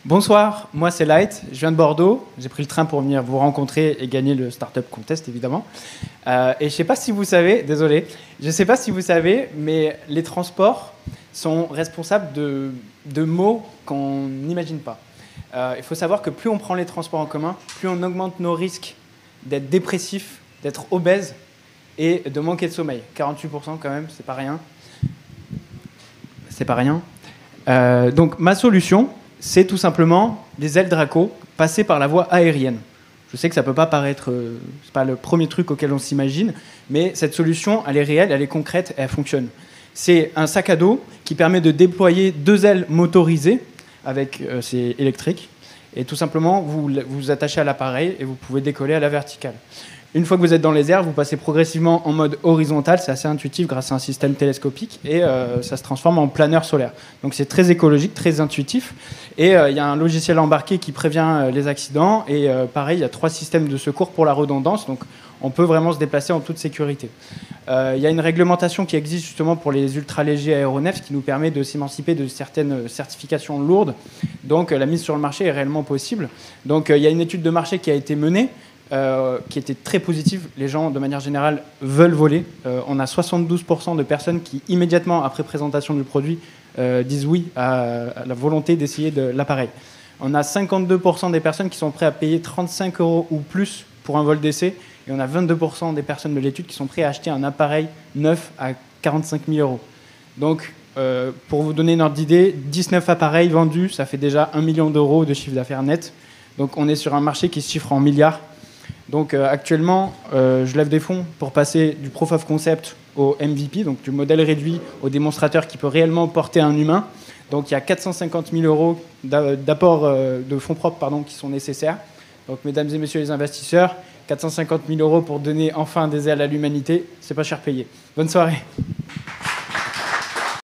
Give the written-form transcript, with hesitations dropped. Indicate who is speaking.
Speaker 1: Bonsoir, moi c'est Light, je viens de Bordeaux, j'ai pris le train pour venir vous rencontrer et gagner le Startup Contest évidemment. Et je sais pas si vous savez, désolé, je sais pas si vous savez, mais les transports sont responsables de maux qu'on n'imagine pas. Il faut savoir que plus on prend les transports en commun, plus on augmente nos risques d'être dépressif, d'être obèse et de manquer de sommeil. 48% quand même, c'est pas rien. C'est pas rien. Donc ma solution, c'est tout simplement des ailes Draco passées par la voie aérienne. Je sais que ça peut pas paraître, c'est pas le premier truc auquel on s'imagine, mais cette solution, elle est réelle, elle est concrète, et elle fonctionne. C'est un sac à dos qui permet de déployer 2 ailes motorisées avec c'est électrique, et tout simplement vous vous attachez à l'appareil et vous pouvez décoller à la verticale. Une fois que vous êtes dans les airs, vous passez progressivement en mode horizontal, c'est assez intuitif grâce à un système télescopique, et ça se transforme en planeur solaire. Donc c'est très écologique, très intuitif, et il y a un logiciel embarqué qui prévient les accidents, et pareil, il y a 3 systèmes de secours pour la redondance, donc on peut vraiment se déplacer en toute sécurité. Il y a une réglementation qui existe justement pour les ultra-légers aéronefs, ce qui nous permet de s'émanciper de certaines certifications lourdes, donc la mise sur le marché est réellement possible. Donc il y a une étude de marché qui a été menée, qui était très positive. Les gens, de manière générale, veulent voler. On a 72% de personnes qui, immédiatement après présentation du produit, disent oui à la volonté d'essayer de l'appareil. On a 52% des personnes qui sont prêtes à payer 35 € ou plus pour un vol d'essai. Et on a 22% des personnes de l'étude qui sont prêtes à acheter un appareil neuf à 45 000 €. Donc, pour vous donner une ordre d'idée, 19 appareils vendus, ça fait déjà 1 million d'euros de chiffre d'affaires net. Donc, on est sur un marché qui se chiffre en milliards. Donc actuellement, je lève des fonds pour passer du Proof of Concept au MVP, donc du modèle réduit au démonstrateur qui peut réellement porter un humain. Donc il y a 450 000 € d'apport de fonds propres qui sont nécessaires. Donc mesdames et messieurs les investisseurs, 450 000 € pour donner enfin des ailes à l'humanité, c'est pas cher payé. Bonne soirée.